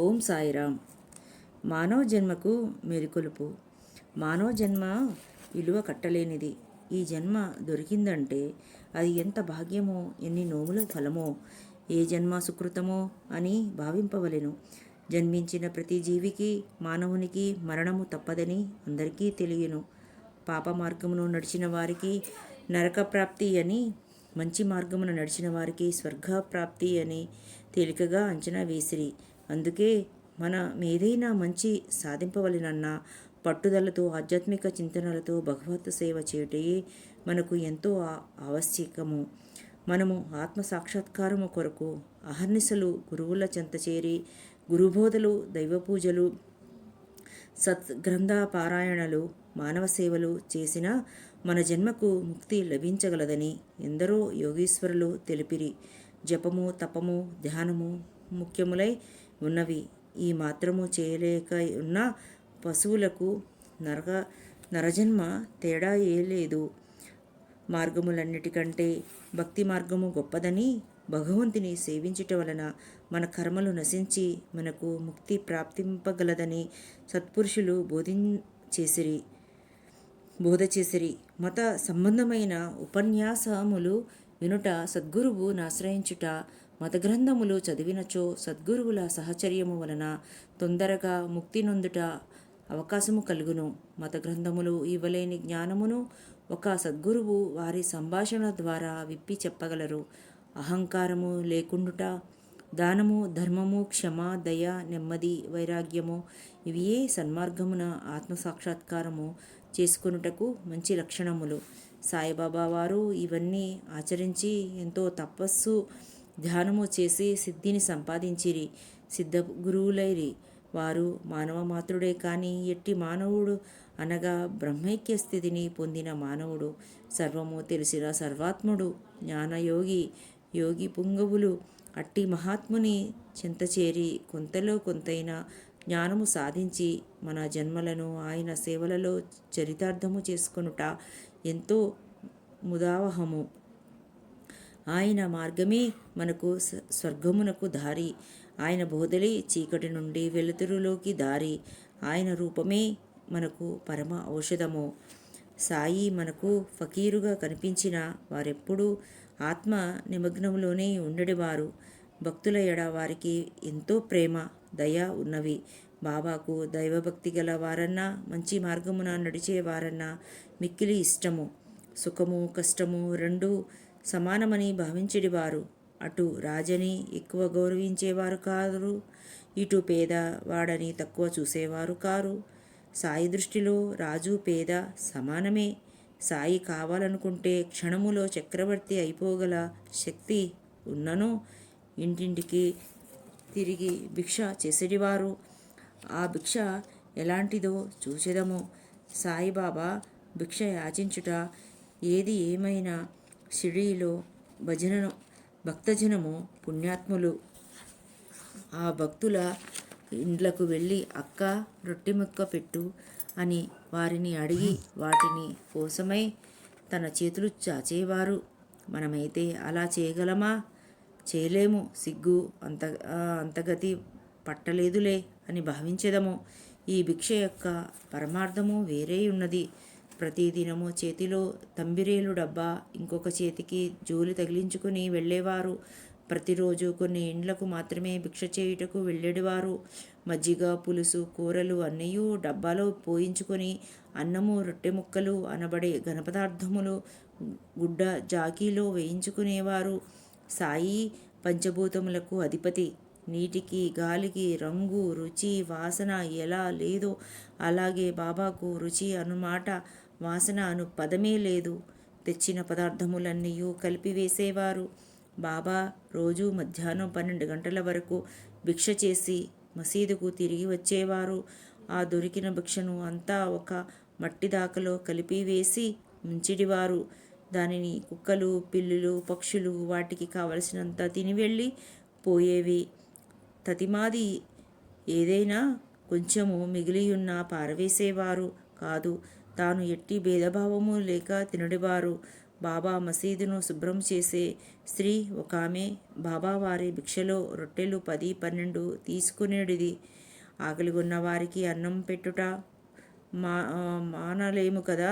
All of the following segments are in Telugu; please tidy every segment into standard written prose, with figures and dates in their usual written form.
ఓం సాయిరామ్. మానవ జన్మకు మేలుకొలుపు. మానవ జన్మ విలువ కట్టలేనిది. ఈ జన్మ దొరికిందంటే అది ఎంత భాగ్యమో, ఎన్ని నోముల ఫలమో, ఏ జన్మ సుకృతమో అని భావింపవలెను. జన్మించిన ప్రతి జీవికి, మానవునికి మరణము తప్పదని అందరికీ తెలియను. పాప మార్గమును నడిచిన వారికి నరక ప్రాప్తి అని, మంచి మార్గమున నడిచిన వారికి స్వర్గ ప్రాప్తి అని తేలికగా అంచనా వేసిరి. అందుకే ఏదైనా మంచి సాధింపవలెనన్న పట్టుదలతో, ఆధ్యాత్మిక చింతనలతో భగవత్ సేవ చేయుటే మనకు ఎంతో ఆవశ్యకము. మనము ఆత్మ సాక్షాత్కారము కొరకు అహర్నిశలు గురువుల చెంత చేరి గురుబోధలు, దైవ పూజలు, సత్గ్రంథ పారాయణలు, మానవ సేవలు చేసిన మన జన్మకు ముక్తి లభించగలదని ఎందరో యోగీశ్వరులు తెలిపిరి. జపము, తపము, ధ్యానము ముఖ్యములై ఉన్నవి. ఈ మాత్రము చేయలేక ఉన్న పశువులకు నరజన్మ తేడా లేదు. మార్గములన్నిటికంటే భక్తి మార్గము గొప్పదని, భగవంతుని సేవించుట వలన మన కర్మలు నశించి మనకు ముక్తి ప్రాప్తింపగలదని సత్పురుషులు బోధ చేసిరి. మత సంబంధమైన ఉపన్యాసములు వినుట, సద్గురువు నాశ్రయించుట, మత గ్రంథములు చదివినచో సద్గురువుల సహచర్యము వలన తొందరగా ముక్తి నొందుట అవకాశము కలుగును. మత గ్రంథములు ఇవ్వలేని జ్ఞానమును ఒక సద్గురువు వారి సంభాషణ ద్వారా విప్పి చెప్పగలరు. అహంకారము లేకుండుట, దానము, ధర్మము, క్షమ, దయ, నెమ్మది, వైరాగ్యము ఇవియే సన్మార్గమున ఆత్మసాక్షాత్కారము చేసుకొనుటకు మంచి లక్షణములు. సాయిబాబా వారు ఇవన్నీ ఆచరించి ఎంతో తపస్సు, ధ్యానము చేసి సిద్ధిని సంపాదించిరి. సిద్ధ గురువులైరి. వారు మానవ మాత్రుడే కాని ఎట్టి మానవుడు అనగా బ్రహ్మైక్య స్థితిని పొందిన మానవుడు, సర్వము తెలిసిన సర్వాత్ముడు, జ్ఞానయోగి, యోగి పుంగవులు. అట్టి మహాత్ముని చింతచేరి కొంతలో కొంతైన జ్ఞానము సాధించి మన జన్మలను ఆయన సేవలలో చరితార్థము చేసుకొనుట ఎంతో ముదావహము. ఆయన మార్గమే మనకు స్వర్గమునకు దారి. ఆయన బోధలే చీకటి నుండి వెలుతురులోకి దారి. ఆయన రూపమే మనకు పరమ ఔషధము. సాయి మనకు ఫకీరుగా కనిపించిన వారెప్పుడూ ఆత్మ నిమగ్నంలోనే ఉండేవారు. భక్తుల ఎడ వారికి ఎంతో ప్రేమ, దయ ఉన్నవి. బాబాకు దైవభక్తి గల వారన్నా, మంచి మార్గమున నడిచేవారన్నా మిక్కిలి ఇష్టము. సుఖము, కష్టము రెండూ సమానమని భావించేవారు. అటు రాజని ఎక్కువ గౌరవించేవారు కారు, ఇటు పేద వాడని తక్కువ చూసేవారు కారు. సాయి దృష్టిలో రాజు, పేద సమానమే. సాయి కావాలనుకుంటే క్షణములో చక్రవర్తి అయిపోగల శక్తి ఉన్నను ఇంటింటికి తిరిగి భిక్ష చేసేటివారు. ఆ భిక్ష ఎలాంటిదో చూచెదము. సాయిబాబా భిక్ష యాచించుట ఏది ఏమైనా షిరిడీలో భక్తజనము పుణ్యాత్ములు. ఆ భక్తుల ఇండ్లకు వెళ్ళి అక్క రొట్టె ముక్క పెట్టు అని వారిని అడిగి వాటిని కోసమై తన చేతులు చాచేవారు. మనమైతే అలా చేయగలమా? చేయలేము. సిగ్గు అంతగతి పట్టలేదులే అని భావించెదము. ఈ భిక్ష యొక్క పరమార్థము వేరే ఉన్నది. ప్రతిదినము చేతిలో తంబిరేలు డబ్బా, ఇంకొక చేతికి జోలి తగిలించుకుని వెళ్ళేవారు. ప్రతిరోజు కొన్ని ఇండ్లకు మాత్రమే భిక్ష చేయుటకు వెళ్ళేవారు. మజ్జిగ, పులుసు, కూరలు అన్నయూ డబ్బాలో పోయించుకొని అన్నము, రొట్టె ముక్కలు అనబడే ఘనపదార్థములు గుడ్డ జాకీలో వేయించుకునేవారు. సాయి పంచభూతములకు అధిపతి. నీటికి, గాలికి రంగు, రుచి, వాసన ఎలా లేదో అలాగే బాబాకు రుచి అనుమాట, వాసన అను పదమే లేదు. తెచ్చిన పదార్థములన్నీ కలిపివేసేవారు. బాబా రోజు మధ్యాహ్నం 12 గంటల వరకు భిక్ష చేసి మసీదుకు తిరిగి వచ్చేవారు. ఆ దొరికిన భిక్షను అంతా ఒక మట్టి దాకలో కలిపివేసి ఉంచిడివారు. దానిని కుక్కలు, పిల్లులు, పక్షులు వాటికి కావలసినంత తిని వెళ్ళి పోయేవి. తతిమాది ఏదైనా కొంచెము మిగిలియున్నా పారవేసేవారు కాదు. తాను ఎట్టి భేదభావము లేక తినడివారు. బాబా మసీదును శుభ్రం చేసే స్త్రీ ఒక ఆమె బాబావారి భిక్షలో రొట్టెలు 10-12 తీసుకునేటిది. ఆకలిగొన్న వారికి అన్నం పెట్టుట మానలేము కదా.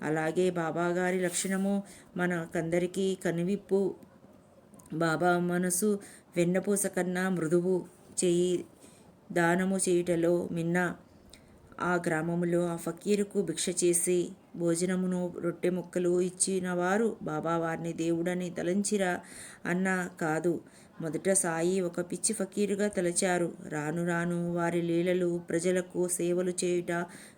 అలాగే బాబాగారి లక్షణము మనకందరికీ కనువిప్పు. బాబా మనసు వెన్నపూస కన్నా మృదువు. చేయి దానము చేయుటలో మిన్న. ఆ గ్రామములో ఆ ఫకీరుకు భిక్ష చేసి భోజనమును రొట్టె ముక్కలు ఇచ్చినవారు బాబావారిని దేవుడని తలంచిరా అన్న కాదు. మొదట సాయి ఒక పిచ్చి ఫకీరుగా తలచారు. రాను రాను వారి లీలలు, ప్రజలకు సేవలు చేయుట,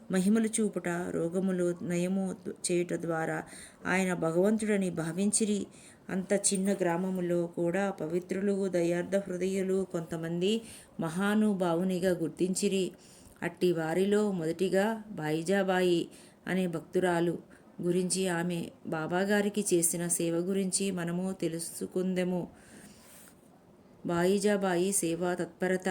మహిమలు చూపుట, రోగములు నయము చేయుట ద్వారా ఆయన భగవంతుడని భావించిరి. అంత చిన్న గ్రామములో కూడా పవిత్రులు, దయార్థ హృదయులు కొంతమంది మహానుభావునిగా గుర్తించిరి. అట్టి వారిలో మొదటిగా బాయిజాబాయి అనే భక్తురాలు గురించి, ఆమె బాబాగారికి చేసిన సేవ గురించి మనము తెలుసుకుందెము. బాయిజాబాయి సేవా తత్పరత.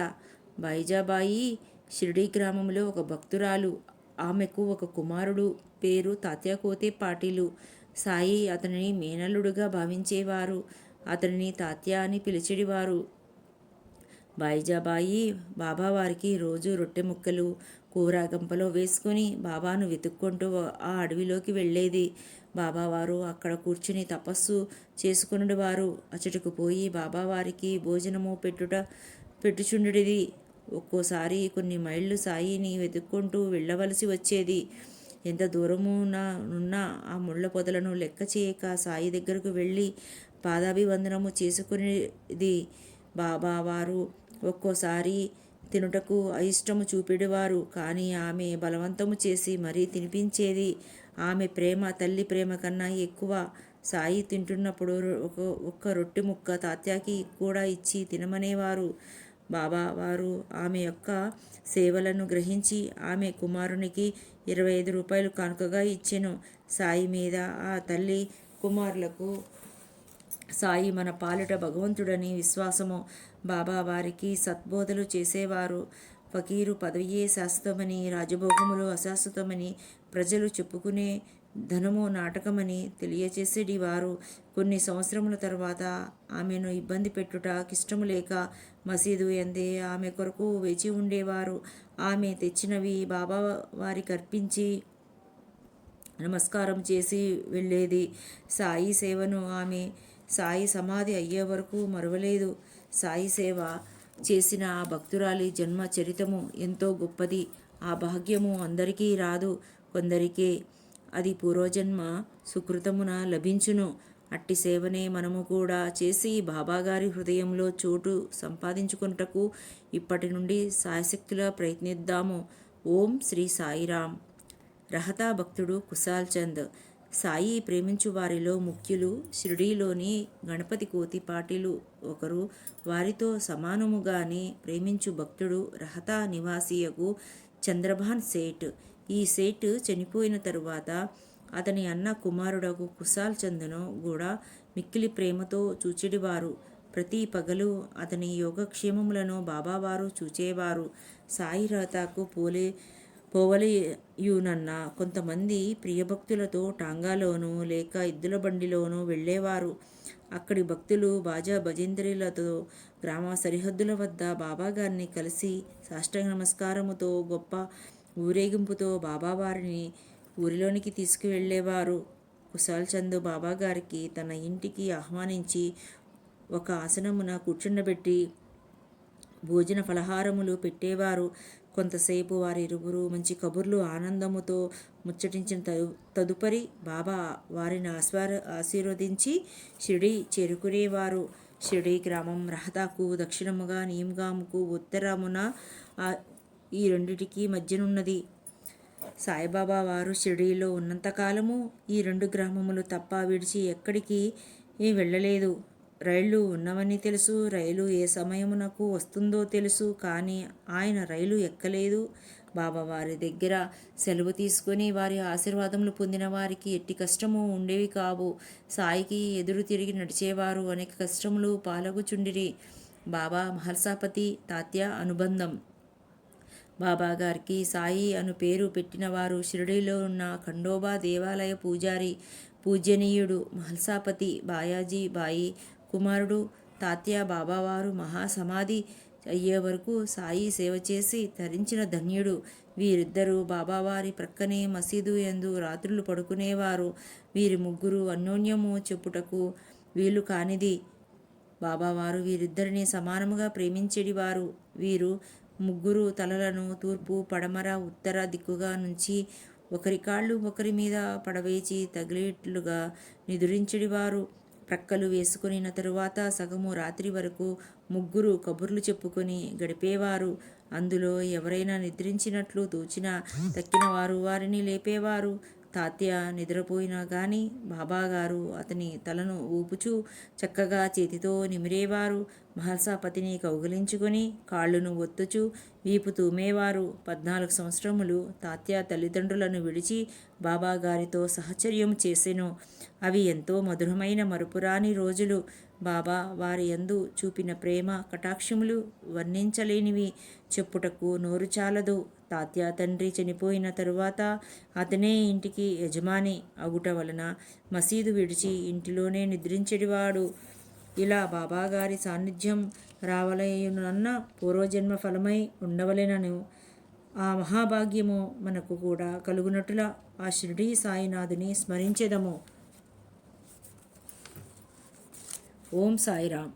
బాయిజాబాయి షిర్డీ గ్రామంలో ఒక భక్తురాలు. ఆమెకు ఒక కుమారుడు. పేరు తాత్యాకోతే పాటీలు. సాయి అతనిని మేనల్లుడుగా భావించేవారు. అతనిని తాత్యా అని పిలిచెడివారు. బాయిజాబాయి బాబావారికి రోజు రొట్టె ముక్కలు కూర గంపలో వేసుకుని బాబాను వెతుక్కుంటూ ఆ అడవిలోకి వెళ్ళేది. బాబావారు అక్కడ కూర్చుని తపస్సు చేసుకునేవారు. అచటకు పోయి బాబావారికి భోజనము పెట్టుచుండెడిది. ఒక్కోసారి కొన్ని మైళ్ళు సాయిని వెతుక్కుంటూ వెళ్ళవలసి వచ్చేది. ఎంత దూరమునున్న ఆ ముళ్ళ పొదలను లెక్క చేయక సాయి దగ్గరకు వెళ్ళి పాదాభివందనము చేసుకునేది. బాబావారు ఒక్కోసారి తినుటకు అయిష్టము చూపెడేవారు. కానీ ఆమె బలవంతము చేసి మరీ తినిపించేది. ఆమె ప్రేమ తల్లి ప్రేమ కన్నా ఎక్కువ. సాయి తింటున్నప్పుడు ఒక్క రొట్టె ముక్క తాత్యాకి కూడా ఇచ్చి తినమనేవారు. బాబావారు ఆమె యొక్క సేవలను గ్రహించి ఆమె కుమారునికి 25 రూపాయలు కానుకగా ఇచ్చెను. సాయి మీద ఆ తల్లి కుమారులకు సాయి మన పాలిట భగవంతుడని విశ్వాసము. బాబావారికి సద్బోధలు చేసేవారు. ఫకీరు పదవియే శాశ్వతమని, రాజభోగములు అశాశ్వతమని ప్రజలు చెప్పుకునే ధనము నాటకమని తెలియచేసేటివారు. కొన్ని సంవత్సరముల తర్వాత ఆమెను ఇబ్బంది పెట్టుట కిష్టము లేక మసీదు యందే ఆమె కొరకు వేచి ఉండేవారు. ఆమె తెచ్చినవి బాబావారికి అర్పించి నమస్కారం చేసి వెళ్ళేది. సాయి సేవను ఆమె సాయి సమాధి అయ్యే వరకు మరువలేదు. సాయి సేవ చేసిన ఆ భక్తురాలి జన్మ చరితము ఎంతో గొప్పది. ఆ భాగ్యము అందరికీ రాదు, కొందరికే అది పూర్వజన్మ సుకృతమున లభించును. అట్టి సేవనే మనము కూడా చేసి బాబాగారి హృదయంలో చోటు సంపాదించుకున్నటకు ఇప్పటి నుండి సాయశక్తులా ప్రయత్నిద్దాము. ఓం శ్రీ సాయిరామ్. రహతా భక్తుడు కుశాల్ చంద్. సాయి ప్రేమించు వారిలో ముఖ్యులు షిర్డీలోని గణపతి కోతి పాటిలు ఒకరు. వారితో సమానముగానే ప్రేమించు భక్తుడు రహతా నివాసియకు చంద్రభాన్ సేట్. ఈ సేట్ చనిపోయిన తరువాత అతని అన్న కుమారుడకు కుశాల్ చంద్ను కూడా మిక్కిలి ప్రేమతో చూచెడివారు. ప్రతి పగలు అతని యోగక్షేమములను బాబావారు చూచేవారు. సాయి రహతాకు పోవలయునన్న కొంతమంది ప్రియభక్తులతో టాంగాలోనూ లేక ఎద్దుల బండిలోనూ వెళ్ళేవారు. అక్కడి భక్తులు బాజా భజంత్రీలతో గ్రామ సరిహద్దుల వద్ద బాబాగారిని కలిసి సాష్టాంగ నమస్కారముతో గొప్ప ఊరేగింపుతో బాబావారిని ఊరిలోనికి తీసుకువెళ్ళేవారు. కుశాల్ చంద్ బాబాగారికి తన ఇంటికి ఆహ్వానించి ఒక ఆసనమున కూర్చుండబెట్టి భోజన ఫలహారములు పెట్టేవారు. కొంతసేపు వారిరువురు మంచి కబుర్లు ఆనందముతో ముచ్చటించిన తదుపరి బాబా వారిని ఆశీర్వదించి షిర్డీ చేరుకునేవారు. షిర్డీ గ్రామం రహతాకు దక్షిణముగా, నియంగాముకు ఉత్తరమున ఈ రెండిటికి మధ్యనున్నది. సాయిబాబా వారు షిర్డీలో ఉన్నంతకాలము ఈ 2 గ్రామములు తప్ప విడిచి ఎక్కడికి వెళ్ళలేదు. రైళ్లు ఉన్నవని తెలుసు, రైలు ఏ సమయమునకు వస్తుందో తెలుసు. కానీ ఆయన రైలు ఎక్కలేదు. బాబావారి దగ్గర సెలవు తీసుకుని వారి ఆశీర్వాదములు పొందిన వారికి ఎట్టి కష్టము ఉండేవి కావు. సాయికి ఎదురు తిరిగి నడిచేవారు అనేక కష్టములు పాలగుచుండిరి. బాబా మహల్సాపతి తాత్య అనుబంధం. బాబాగారికి సాయి అను పేరు పెట్టినవారు షిర్డీలో ఉన్న ఖండోబా దేవాలయ పూజారి. పూజ్యనీయుడు మహల్సాపతి బాయాజీ బాయి కుమారుడు తాత్యా బాబావారు మహాసమాధి అయ్యే వరకు సాయి సేవ చేసి తరించిన ధన్యుడు. వీరిద్దరూ బాబావారి ప్రక్కనే మసీదు యందు రాత్రులు పడుకునేవారు. వీరి ముగ్గురు అన్యోన్యము చెప్పుటకు వీలు కానిది. బాబావారు వీరిద్దరిని సమానముగా ప్రేమించేడివారు. వీరు ముగ్గురు తలలను తూర్పు, పడమర, ఉత్తర దిక్కుగా నుంచి ఒకరి కాళ్ళు ఒకరి మీద పడవేచి తగిలేట్లుగా నిదురించెడివారు. ప్రక్కలు వేసుకొనిన తరువాత సగము రాత్రి వరకు ముగ్గురు కబుర్లు చెప్పుకొని గడిపేవారు. అందులో ఎవరైనా నిద్రించినట్లు తోచినా తక్కిన వారు వారిని లేపేవారు. తాత్య నిద్రపోయినా గాని బాబాగారు అతని తలను ఊపుచూ చక్కగా చేతితో నిమిరేవారు. మహల్సాపతిని కౌగిలించుకొని కాళ్ళను ఒత్తుచూ వీపు తూమేవారు. 14 సంవత్సరములు తాత్య తల్లిదండ్రులను విడిచి బాబాగారితో సహచర్యం చేసెను. అవి ఎంతో మధురమైన మరుపురాని రోజులు. బాబా వారి యందు చూపిన ప్రేమ కటాక్షములు వర్ణించలేనివి, చెప్పుటకు నోరు చాలదు. తాత్య తండ్రి చనిపోయిన తరువాత అతనే ఇంటికి యజమాని అగుట వలన మసీదు విడిచి ఇంటిలోనే నిద్రించెడివాడు. ఇలా బాబాగారి సాన్నిధ్యం రావలయునన్న పూర్వజన్మ ఫలమై ఉండవలెనను ఆ మహాభాగ్యము మనకు కూడా కలుగునట్లుగా ఆ షిరిడీ సాయినాథుని స్మరించెదము. ఓం సాయిరామ్.